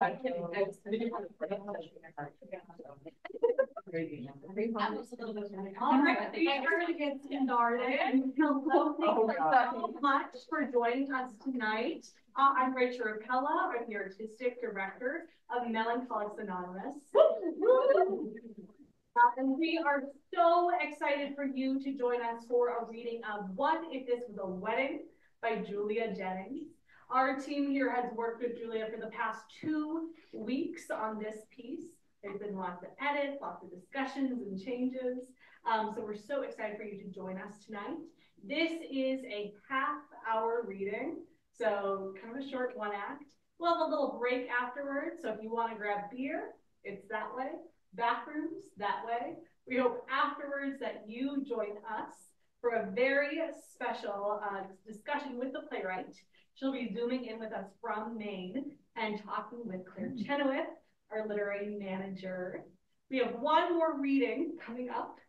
All right, we are going to get started. Hello, thank you so much for joining us tonight. I'm Rachel Ropella. I'm the Artistic Director of Melancholics Anonymous. And we are so excited for you to join us for a reading of What If This Was a Wedding by Julia Jennings. Our team here has worked with Julia for the past 2 weeks on this piece. There's been lots of edits, lots of discussions and changes. So we're so excited for you to join us tonight. This is a half-hour reading, so kind of a short one act. We'll have a little break afterwards, so if you want to grab beer, it's that way. Bathrooms, that way. We hope afterwards that you join us for a very special discussion with the playwright. She'll be zooming in with us from Maine and talking with Chenoweth, our literary manager. We have one more reading coming up,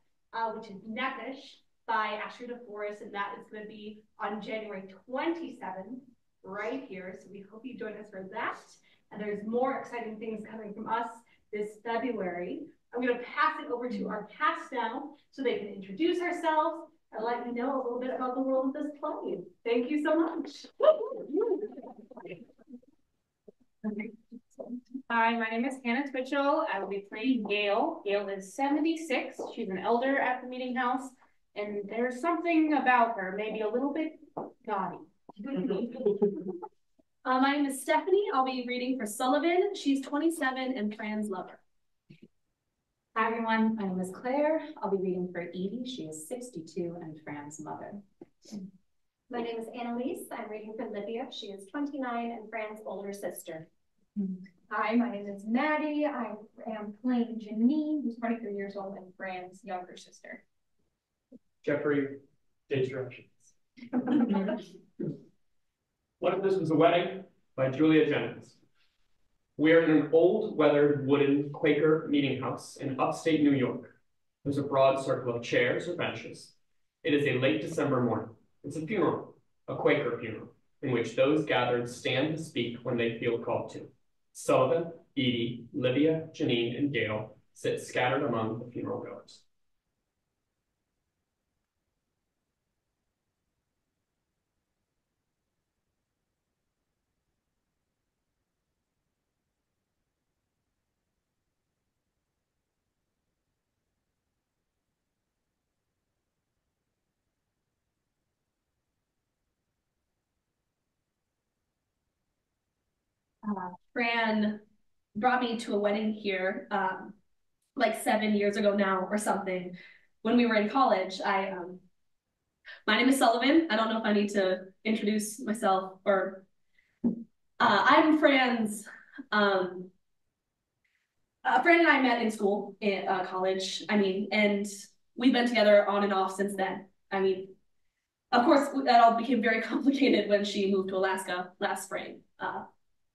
which is Nepish by Asher DeForest, and that is going to be on January 27th, right here. So we hope you join us for that. And there's more exciting things coming from us this February. I'm going to pass it over to our cast now so they can introduce ourselves and let you know a little bit about the world of this play. Thank you so much. Hi, my name is Hannah Twitchell. I will be playing Gail. Gail is 76. She's an elder at the meeting house, and there's something about her, maybe a little bit gaudy. My name is Stephanie. I'll be reading for Sullivan. She's 27 and Fran's lover. Hi everyone, my name is Claire. I'll be reading for Edie. She is 62 and Fran's mother. My name is Anneliese. I'm reading for Livia. She is 29 and Fran's older sister. Hi, my name is Mady. I am playing Janine, who's 23 years old and Fran's younger sister. Jeffrey, stage directions. What If This Was a Wedding by Julia Jennings. We are in an old, weathered, wooden Quaker meeting house in upstate New York. There's a broad circle of chairs or benches. It is a late December morning. It's a funeral, a Quaker funeral, in which those gathered stand to speak when they feel called to. Sullivan, Edie, Livia, Janine, and Gail sit scattered among the funeral goers. Fran brought me to a wedding here like 7 years ago now or something when we were in college. My name is Sullivan. I don't know if I need to introduce myself or I'm Fran's Fran and I met in school in college, and we've been together on and off since then. Of course, that all became very complicated when she moved to Alaska last spring.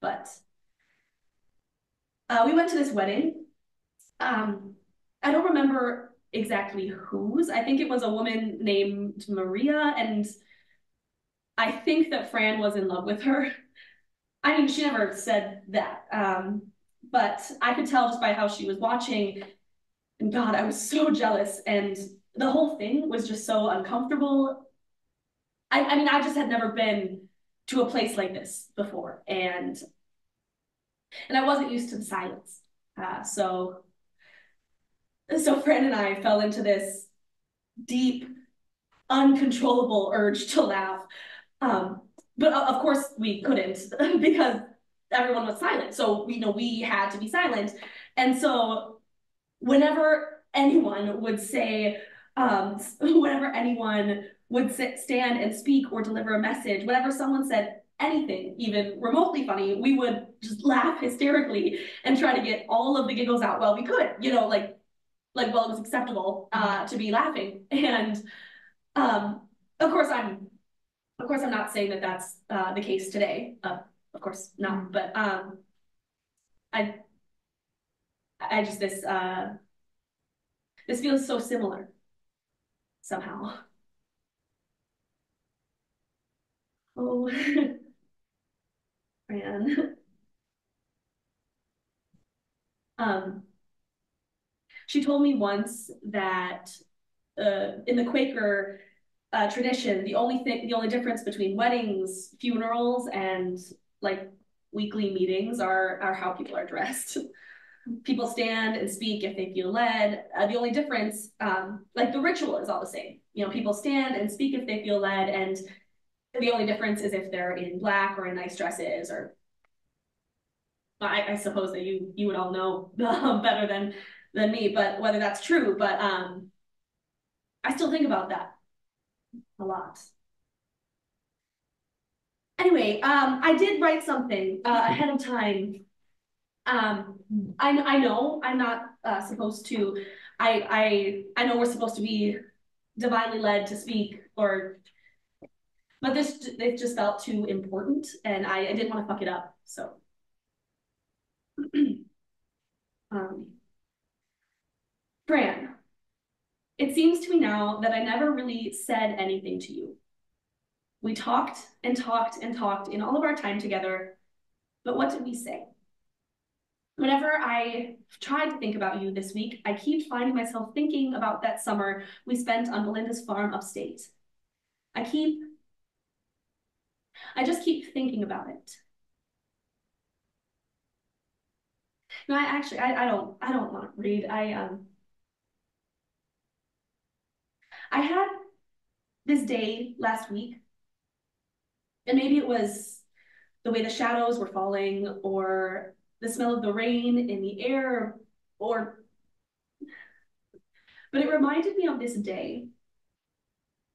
But we went to this wedding. I don't remember exactly whose. I think it was a woman named Maria, and I think that Fran was in love with her. She never said that, but I could tell just by how she was watching, and God, I was so jealous, and the whole thing was just so uncomfortable. I just had never been to a place like this before, and I wasn't used to the silence. So Fran and I fell into this deep, uncontrollable urge to laugh. But of course we couldn't because everyone was silent. So we had to be silent. And so whenever anyone would say, stand and speak or deliver a message, whenever someone said anything, even remotely funny, we would just laugh hysterically and try to get all of the giggles out while we could, like it was acceptable to be laughing. And of course I'm not saying that that's the case today. Of course not. But I just this feels so similar somehow. Oh, Fran. She told me once that in the Quaker tradition, the only difference between weddings, funerals, and like weekly meetings are how people are dressed. People stand and speak if they feel led. The only difference, like the ritual is all the same. You know, people stand and speak if they feel led, and the only difference is if they're in black or in nice dresses, or I suppose that you would all know better than me, but whether that's true. But I still think about that a lot. Anyway, I did write something ahead of time. I know I'm not supposed to. I know we're supposed to be divinely led to speak, but it just felt too important, and I didn't want to fuck it up. So, Fran, it seems to me now that I never really said anything to you. We talked and talked and talked in all of our time together, but what did we say? Whenever I tried to think about you this week, I keep finding myself thinking about that summer we spent on Belinda's farm upstate. I just keep thinking about it. No, I don't want to read. I had this day last week, and maybe it was the way the shadows were falling, or the smell of the rain in the air, but it reminded me of this day.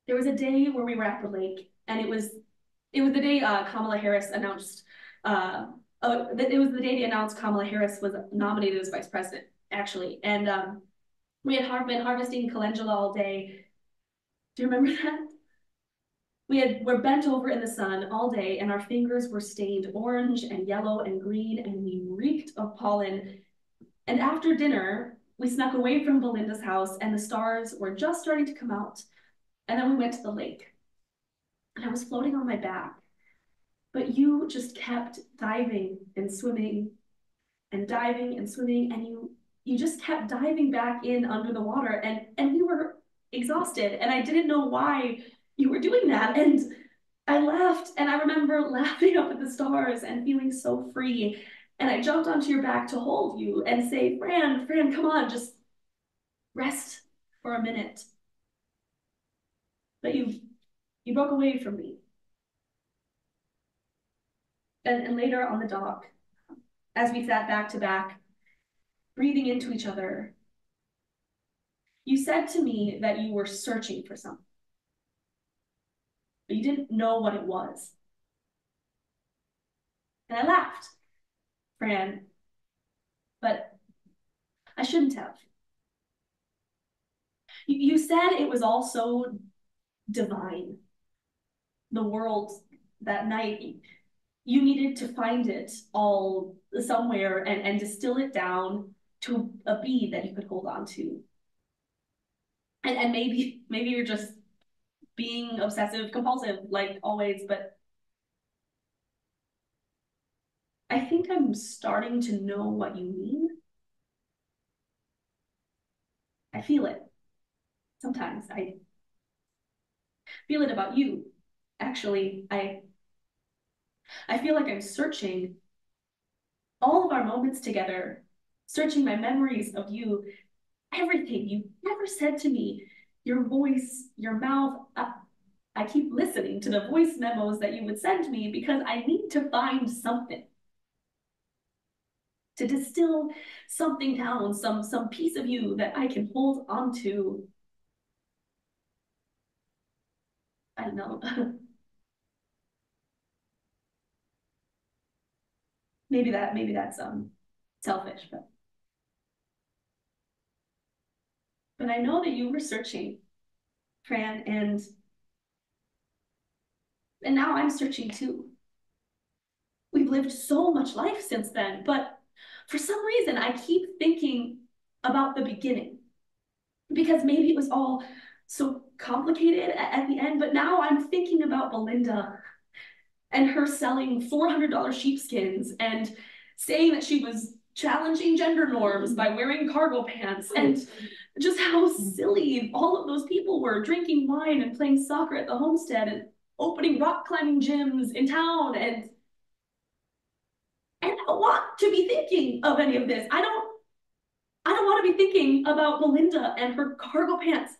There was a day where we were at the lake, and it was the day Kamala Harris announced. It was the day they announced Kamala Harris was nominated as vice president, actually, and we had been harvesting calendula all day. Do you remember that? We're bent over in the sun all day, and our fingers were stained orange and yellow and green, and we reeked of pollen. And after dinner, we snuck away from Belinda's house, and the stars were just starting to come out. And then we went to the lake, and I was floating on my back, but you just kept diving and swimming and diving and swimming, and you just kept diving back in under the water, and we were exhausted, and I didn't know why you were doing that, and I laughed, and I remember laughing up at the stars and feeling so free, and I jumped onto your back to hold you and say, Fran, come on, just rest for a minute. But you broke away from me. And later on the dock, as we sat back to back, breathing into each other, you said to me that you were searching for something, but you didn't know what it was. And I laughed, Fran, but I shouldn't have. You said it was all so divine. The world that night, you needed to find it all somewhere and distill it down to a bead that you could hold on to. And maybe you're just being obsessive compulsive like always, but I think I'm starting to know what you mean. I feel it. Sometimes I feel it about you. Actually, I feel like I'm searching all of our moments together, searching my memories of you, everything you ever said to me, your voice, your mouth. I keep listening to the voice memos that you would send me because I need to find something, to distill something down, some piece of you that I can hold onto. I don't know. maybe that's selfish, but I know that you were searching, Fran, and now I'm searching too. We've lived so much life since then, but for some reason I keep thinking about the beginning, because maybe it was all so complicated at the end, but now I'm thinking about Belinda and her selling $400 sheepskins and saying that she was challenging gender norms by wearing cargo pants, and just how silly all of those people were, drinking wine and playing soccer at the homestead and opening rock climbing gyms in town. And I don't want to be thinking of any of this. I don't want to be thinking about Melinda and her cargo pants,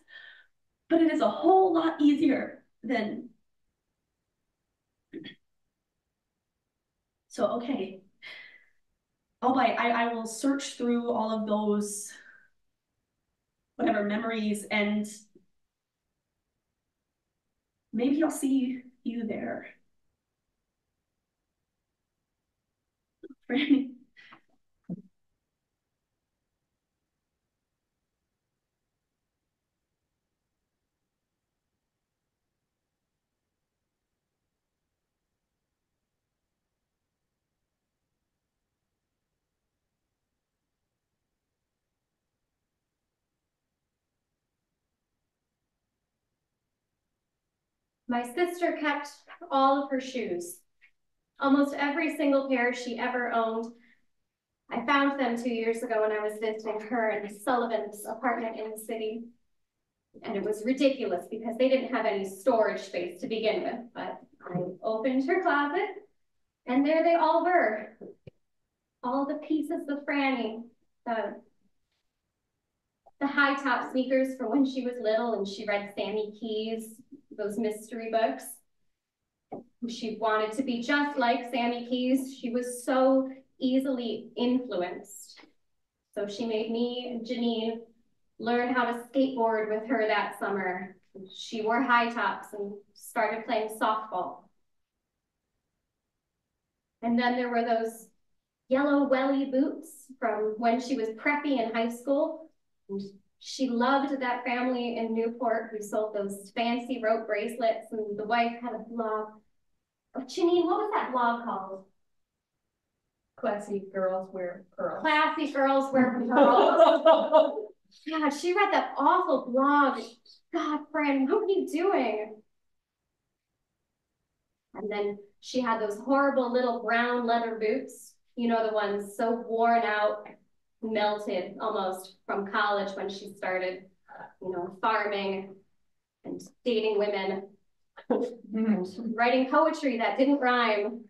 but it is a whole lot easier than. So, okay. I'll bite. I will search through all of those, whatever, memories, and maybe I'll see you there. Franny. My sister kept all of her shoes, almost every single pair she ever owned. I found them 2 years ago when I was visiting her in Sullivan's apartment in the city. And it was ridiculous because they didn't have any storage space to begin with, but I opened her closet and there they all were. All the pieces of Franny, the high top sneakers from when she was little and she read Sammy Keys, those mystery books. She wanted to be just like Sammy Keys. She was so easily influenced. So she made me and Janine learn how to skateboard with her that summer. She wore high tops and started playing softball. And then there were those yellow welly boots from when she was preppy in high school. And she loved that family in Newport who sold those fancy rope bracelets, and the wife had a blog. Oh, Janine, what was that blog called? Classy girls wear pearls. Classy girls wear pearls. God, she read that awful blog. God, Fran, what were you doing? And then she had those horrible little brown leather boots. You know, the ones so worn out, melted almost from college when she started, you know, farming and dating women, and writing poetry that didn't rhyme.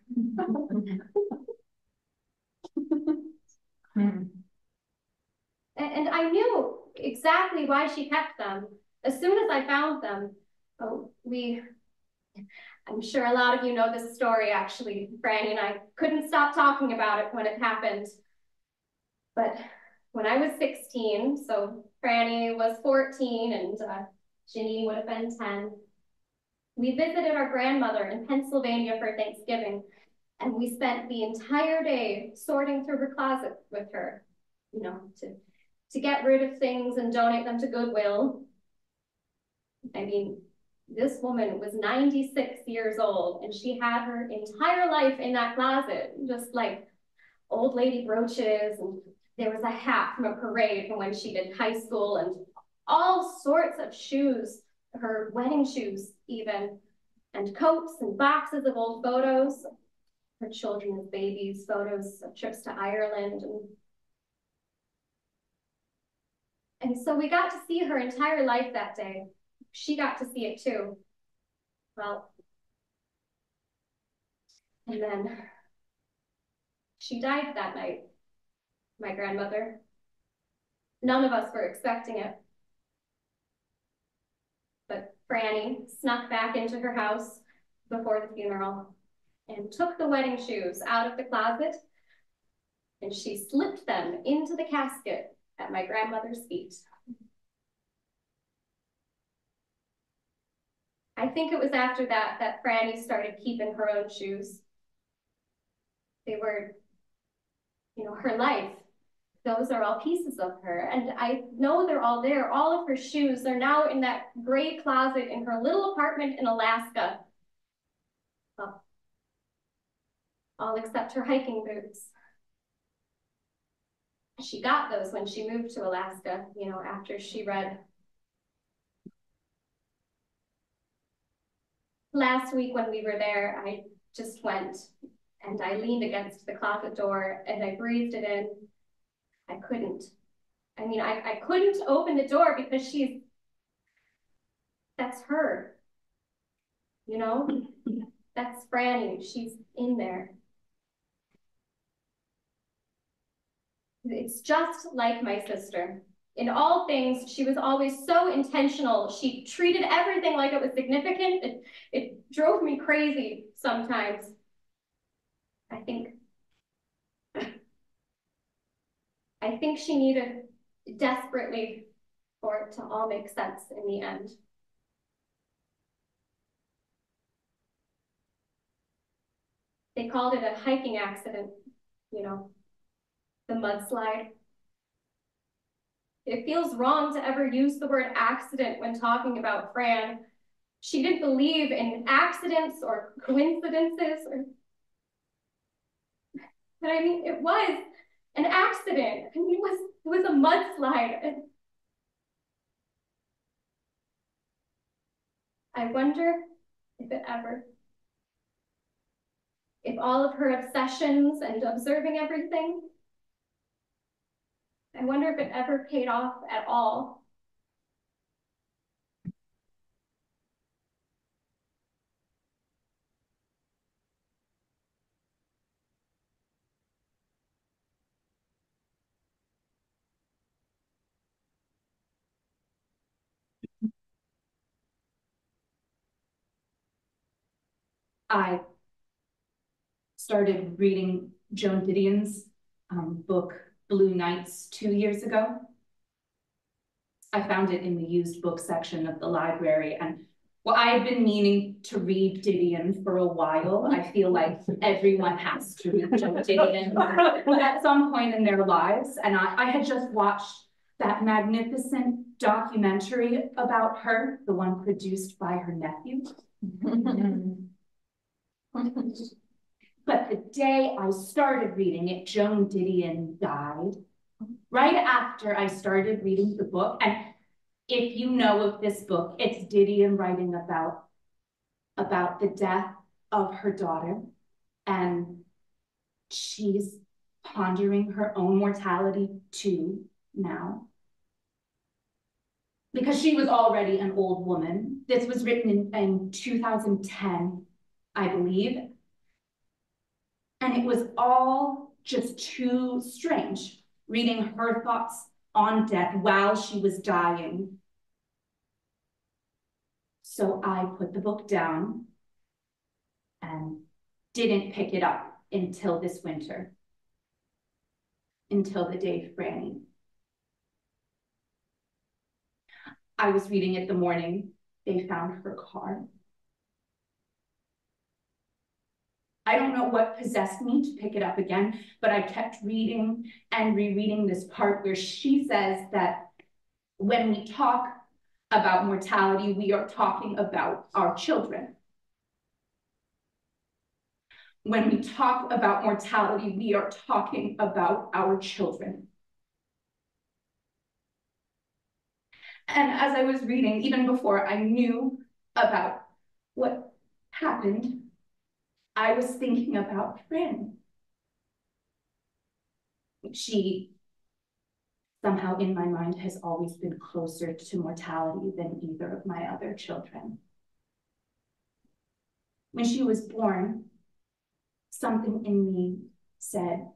And I knew exactly why she kept them. As soon as I found them, I'm sure a lot of you know this story actually. Franny and I couldn't stop talking about it when it happened. But when I was 16, so Franny was 14 and Janine would have been 10, we visited our grandmother in Pennsylvania for Thanksgiving, and we spent the entire day sorting through her closet with her, you know, to get rid of things and donate them to Goodwill. I mean, this woman was 96 years old and she had her entire life in that closet, just like old lady brooches, and there was a hat from a parade from when she did high school, and all sorts of shoes, her wedding shoes even, and coats and boxes of old photos, her children as babies, photos of trips to Ireland. And so we got to see her entire life that day. She got to see it too. Well, and then she died that night, my grandmother. None of us were expecting it. But Franny snuck back into her house before the funeral and took the wedding shoes out of the closet, and she slipped them into the casket at my grandmother's feet. I think it was after that that Franny started keeping her own shoes. They were, you know, her life. Those are all pieces of her. And I know they're all there. All of her shoes, they're now in that gray closet in her little apartment in Alaska. Well, all except her hiking boots. She got those when she moved to Alaska, you know, after she read. Last week when we were there, I just went and I leaned against the closet door and I breathed it in, I couldn't. I mean, I couldn't open the door because that's her. You know? That's Franny. She's in there. It's just like my sister. In all things, she was always so intentional. She treated everything like it was significant. It drove me crazy sometimes. I think she needed desperately for it to all make sense in the end. They called it a hiking accident, you know, the mudslide. It feels wrong to ever use the word accident when talking about Fran. She didn't believe in accidents or coincidences. But I mean, it was an accident. I mean, it was a mudslide. I wonder if all of her obsessions and observing everything, I wonder if it ever paid off at all. I started reading Joan Didion's book, Blue Nights, 2 years ago. I found it in the used book section of the library, and well, I had been meaning to read Didion for a while. I feel like everyone has to read Joan Didion at some point in their lives, and I had just watched that magnificent documentary about her, the one produced by her nephew. But the day I started reading it, Joan Didion died. Right after I started reading the book, and if you know of this book, it's Didion writing about the death of her daughter, and she's pondering her own mortality too now. Because she was already an old woman. This was written in 2010, I believe. And it was all just too strange, reading her thoughts on death while she was dying. So I put the book down and didn't pick it up until this winter, until the day Franny. I was reading it the morning they found her car. I don't know what possessed me to pick it up again, but I kept reading and rereading this part where she says that when we talk about mortality, we are talking about our children. When we talk about mortality, we are talking about our children. And as I was reading, even before I knew about what happened, I was thinking about Fran. She somehow in my mind has always been closer to mortality than either of my other children. When she was born, something in me said,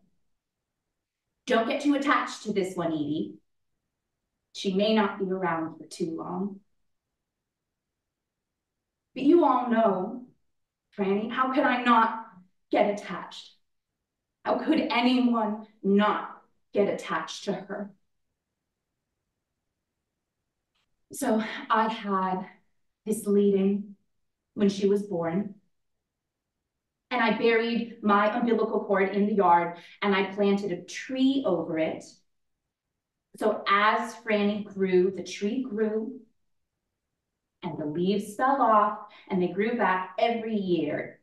don't get too attached to this one, Edie. She may not be around for too long. But you all know, Franny, how could I not get attached? How could anyone not get attached to her? So I had this lead-in when she was born, and I buried my umbilical cord in the yard, and I planted a tree over it. So as Franny grew, the tree grew, and the leaves fell off, and they grew back every year.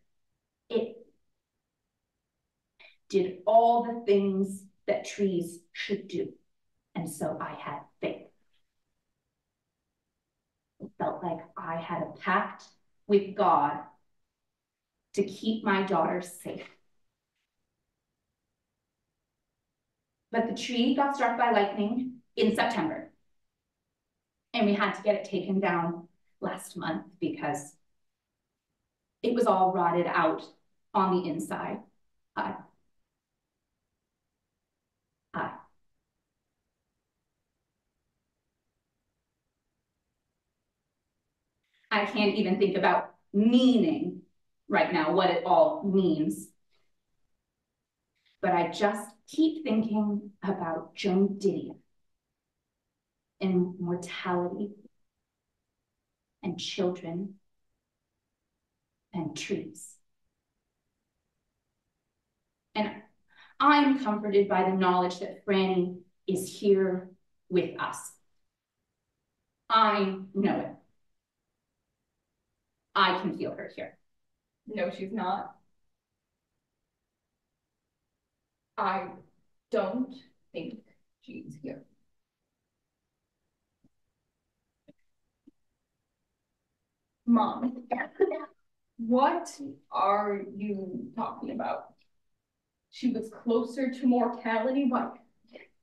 It did all the things that trees should do. And so I had faith. It felt like I had a pact with God to keep my daughter safe. But the tree got struck by lightning in September. And we had to get it taken down last month because it was all rotted out on the inside. I can't even think about meaning right now, what it all means. But I just keep thinking about Joan Didion and mortality and children and trees. And I'm comforted by the knowledge that Franny is here with us. I know it. I can feel her here. No, she's not. I don't think she's here. Mom, what are you talking about? She was closer to mortality? What?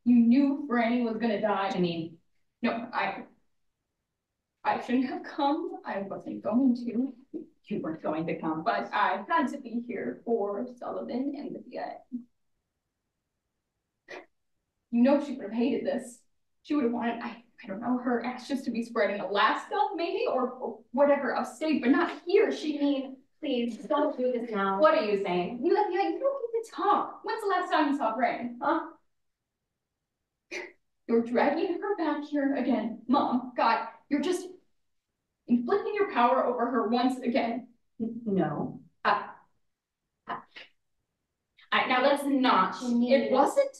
You knew Franny was gonna die? Janine. No, I shouldn't have come. I wasn't going to. You weren't going to come. But I had to be here for Sullivan and the You know she would have hated this. She would have wanted, I don't know, her ashes to be spread in Alaska, maybe, or whatever, upstate, but not here. Janine, please, don't do this now. What are you saying? You don't get to talk. When's the last time you saw Brandon, huh? You're dragging her back here again. Mom, God, you're just inflicting your power over her once again. No. Now let's not. It wasn't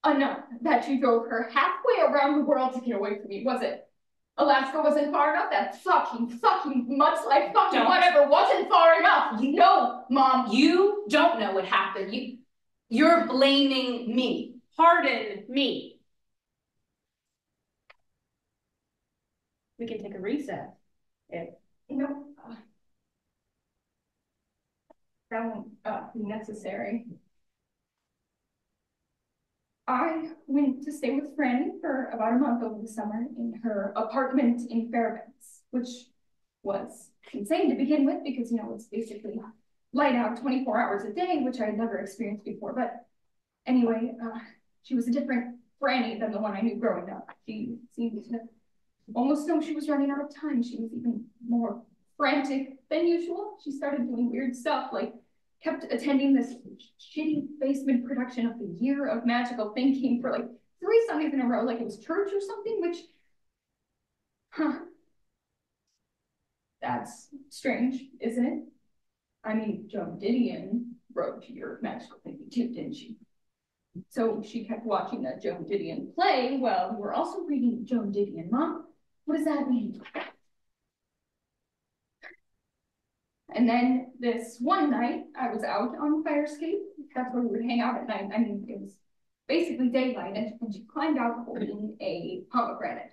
enough that you drove her halfway around the world to get away from me, was it? Alaska wasn't far enough? That fucking mudslide fucking whatever wasn't far enough. You know, Mom. You don't know what happened. You're blaming me. Pardon me. We can take a recess. No. That won't be necessary. I went to stay with Franny for about a month over the summer in her apartment in Fairbanks, which was insane to begin with because, you know, it's basically light out 24 hours a day, which I had never experienced before. But anyway, she was a different Franny than the one I knew growing up. She seemed to almost know she was running out of time. She was even more frantic than usual. She started doing weird stuff, like kept attending this shitty basement production of the Year of Magical Thinking for like 3 Sundays in a row, like it was church or something, which, that's strange, isn't it? I mean, Joan Didion wrote Year of Magical Thinking too, didn't she? So she kept watching that Joan Didion play while we were also reading Joan Didion. Mom, what does that mean? And then this one night, I was out on the fire escape. That's where we would hang out at night. I mean, it was basically daylight, and she climbed out holding a pomegranate,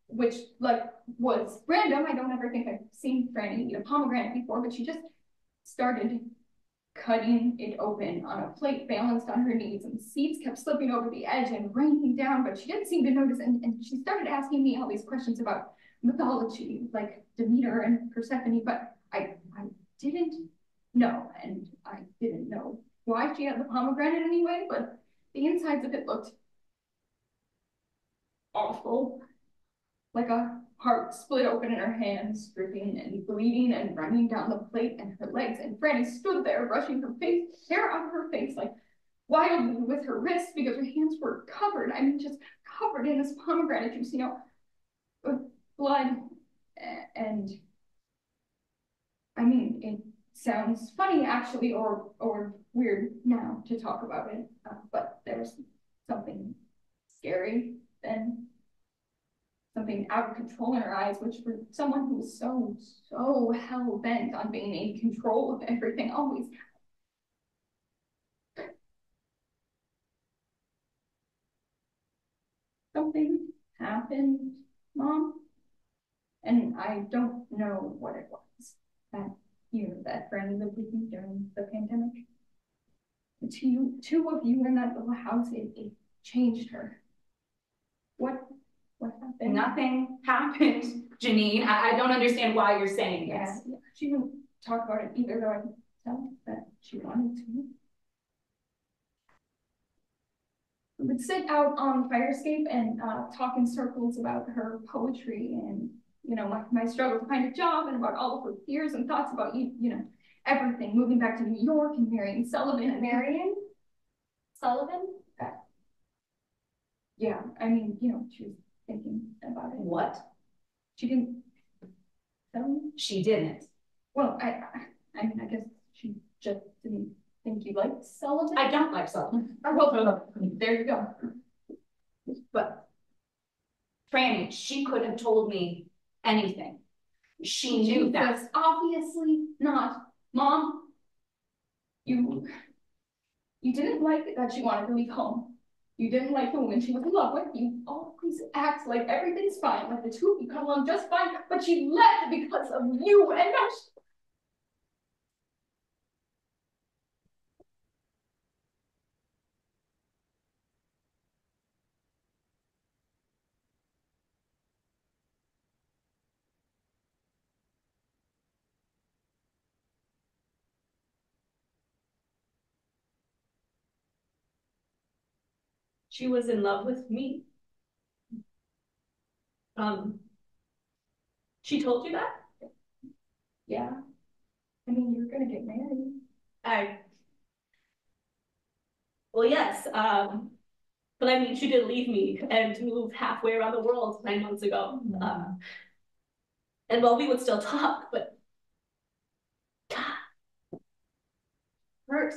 which, like, was random. I don't ever think I've seen Franny eat a pomegranate before, but she just started cutting it open on a plate balanced on her knees, and the seeds kept slipping over the edge and raining down, but she didn't seem to notice, and she started asking me all these questions about mythology, like Demeter and Persephone, but I didn't know, and I didn't know why she had the pomegranate anyway, but the insides of it looked awful. Like a heart split open in her hands, dripping and bleeding and running down the plate and her legs, and Franny stood there brushing her face, hair out of her face, like wildly with her wrists because her hands were covered, I mean just covered in this pomegranate juice, you know, with blood. And I mean, it sounds funny actually, or weird now to talk about it, but there was something scary then, something out of control in her eyes, which for someone who was so hell-bent on being in control of everything, always something happened, Mom, and I don't know what it was. That year that Franny lived with me during the pandemic. The two of you in that little house, it changed her. What happened? Nothing happened, Janine. I don't understand why you're saying this. Yeah, she didn't talk about it either, though I could tell that she wanted to. We would sit out on the fire escape and talk in circles about her poetry and, you know, my struggle to find a job and about all of her fears and thoughts about, you know, everything, moving back to New York and marrying Sullivan. Marion? Sullivan? Yeah, I mean, you know, she was thinking about it. What? She didn't tell me? She didn't. Well, I mean, I guess she just didn't think you liked Sullivan. I don't like Sullivan. Well, there you go. But Franny, she could have told me anything. She knew that. That's obviously not. Mom, you didn't like that she wanted to leave home. You didn't like the woman she was in love with. You always act like everything's fine, like the two of you got along just fine, but she left because of you, and now She was in love with me. She told you that? yeah. I mean, you're gonna get married. Well, yes, but I mean, she did leave me and move halfway around the world 9 months ago. And well, we would still talk, but God, hurt.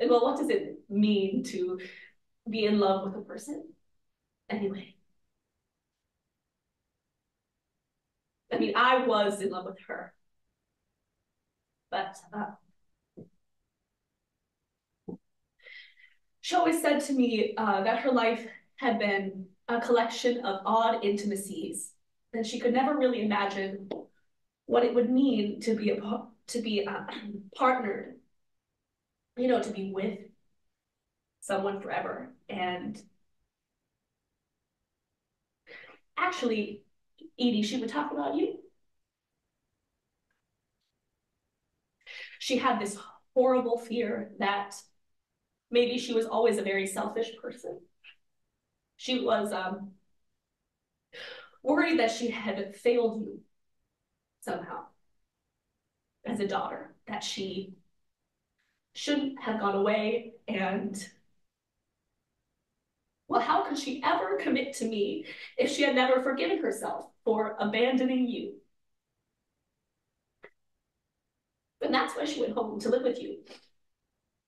And well, what does it mean to be in love with a person? Anyway. I mean, I was in love with her. But she always said to me that her life had been a collection of odd intimacies, and she could never really imagine what it would mean to be partnered, you know, to be with someone forever. And actually, Edie, she would talk about you. She had this horrible fear that maybe she was always a very selfish person. She was worried that she had failed you somehow as a daughter, that she shouldn't have gone away, and well, how could she ever commit to me if she had never forgiven herself for abandoning you? And that's why she went home to live with you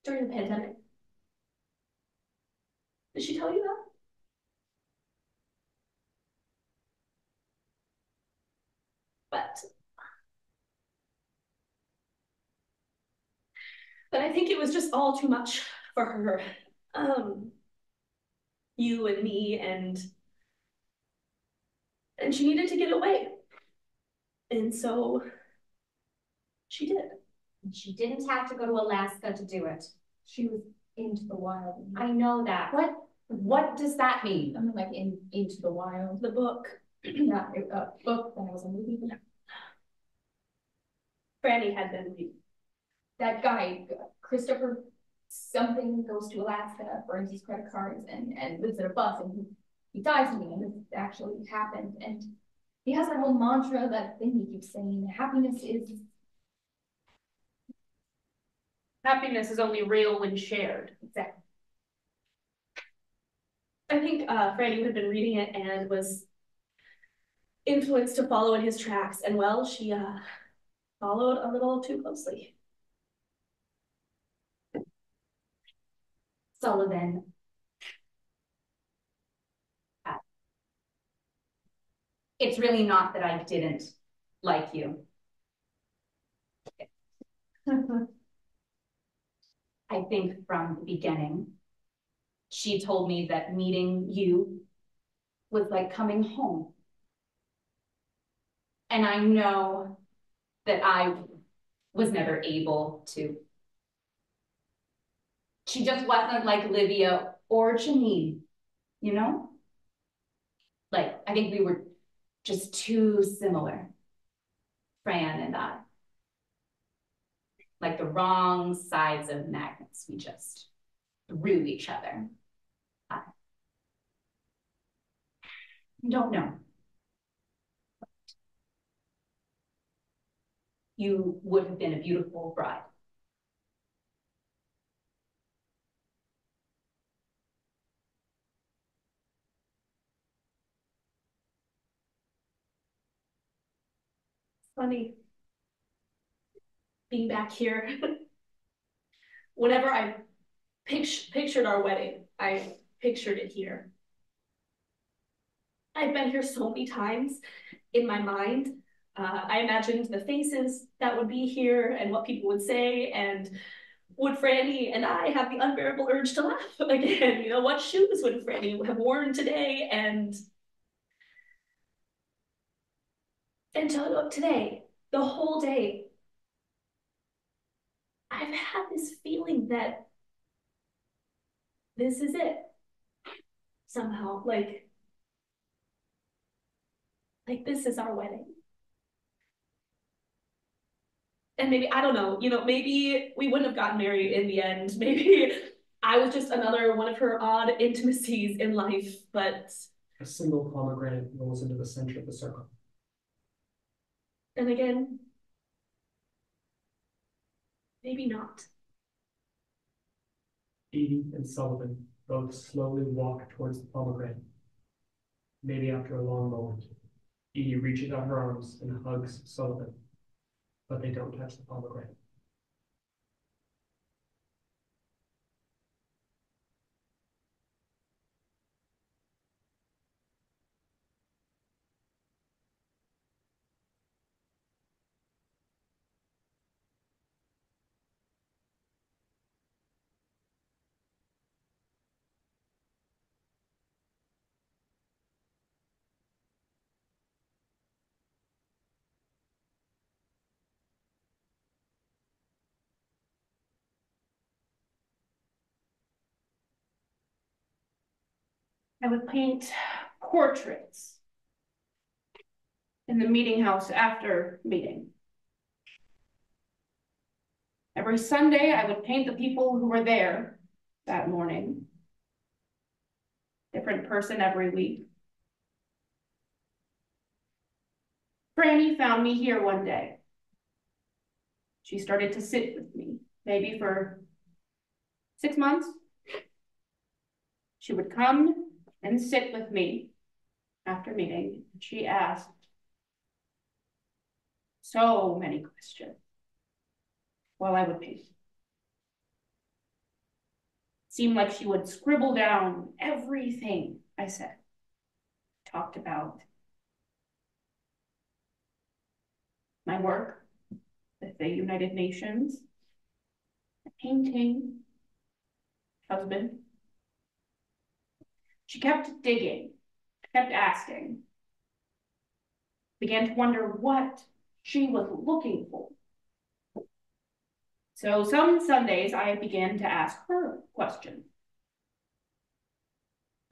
during the pandemic. Did she tell you that? But I think it was just all too much for her. You and me, and she needed to get away. And so she did. And she didn't have to go to Alaska to do it. She was into the wild. I know that. What does that mean? I mean, like into the wild. The book. Yeah, a book that was a movie. Yeah. Franny had been reading. That guy, Christopher something, goes to Alaska, burns his credit cards, and lives in a bus, and he dies in the end. This actually happened. And he has that whole mantra, that thing he keeps saying, happiness Happiness is only real when shared. Exactly. I think Franny had been reading it and was influenced to follow in his tracks, and well, she followed a little too closely. Sullivan. It's really not that I didn't like you. I think from the beginning, she told me that meeting you was like coming home. And I know that I was never able to She just wasn't like Livia or Janine, you know? Like, I think we were just too similar, Fran and I. Like the wrong sides of magnets. We just threw each other. I don't know. You would have been a beautiful bride. Funny being back here. Whenever I pictured our wedding, I pictured it here. I've been here so many times in my mind. I imagined the faces that would be here and what people would say, and would Franny and I have the unbearable urge to laugh again? You know, what shoes would Franny have worn today? And today, the whole day, I've had this feeling that this is it. Somehow, like this is our wedding. And maybe, I don't know, you know, maybe we wouldn't have gotten married in the end. Maybe I was just another one of her odd intimacies in life, but... A single pomegranate rolls into the center of the circle. Then again, maybe not. Edie and Sullivan both slowly walk towards the pomegranate. Maybe after a long moment, Edie reaches out her arms and hugs Sullivan, but they don't touch the pomegranate. I would paint portraits in the meeting house after meeting. Every Sunday, I would paint the people who were there that morning. Different person every week. Franny found me here one day. She started to sit with me, maybe for 6 months. She would come and sit with me after meeting. She asked so many questions while I would paint. Seemed like she would scribble down everything I said, talked about my work with the United Nations, painting, husband. She kept digging, kept asking, began to wonder what she was looking for. So some Sundays I began to ask her questions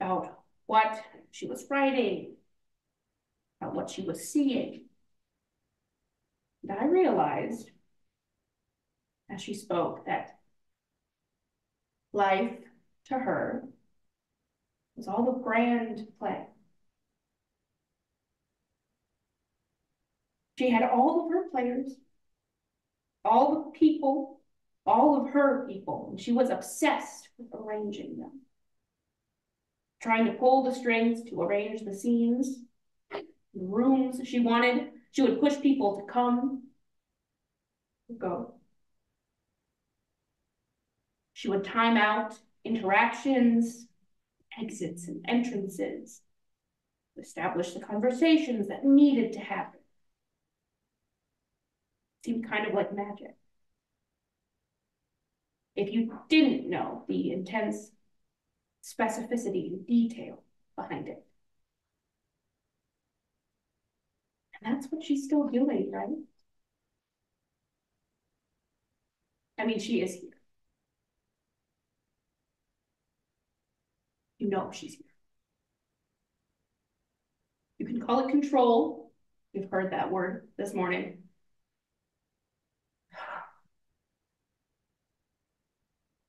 about what she was writing, about what she was seeing. And I realized as she spoke that life to her was all the grand play. She had all of her players, all the people, all of her people, and she was obsessed with arranging them. Trying to pull the strings to arrange the scenes, the rooms she wanted. She would push people to come, go. She would time out interactions, exits and entrances, establish the conversations that needed to happen. Seemed kind of like magic. If you didn't know the intense specificity and detail behind it. And that's what she's still doing, right? I mean, she is here. You know she's here. You can call it control. You've heard that word this morning.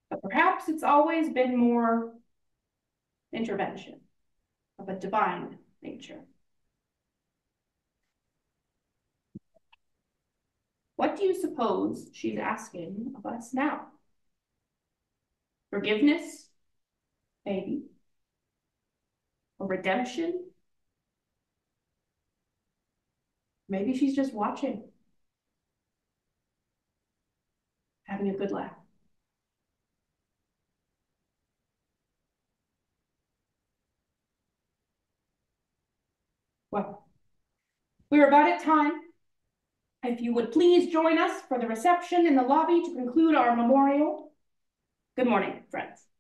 But perhaps it's always been more intervention of a divine nature. What do you suppose she's asking of us now? Forgiveness? Maybe. Or redemption? Maybe she's just watching. Having a good laugh. Well, we're about at time. If you would please join us for the reception in the lobby to conclude our memorial. Good morning, friends.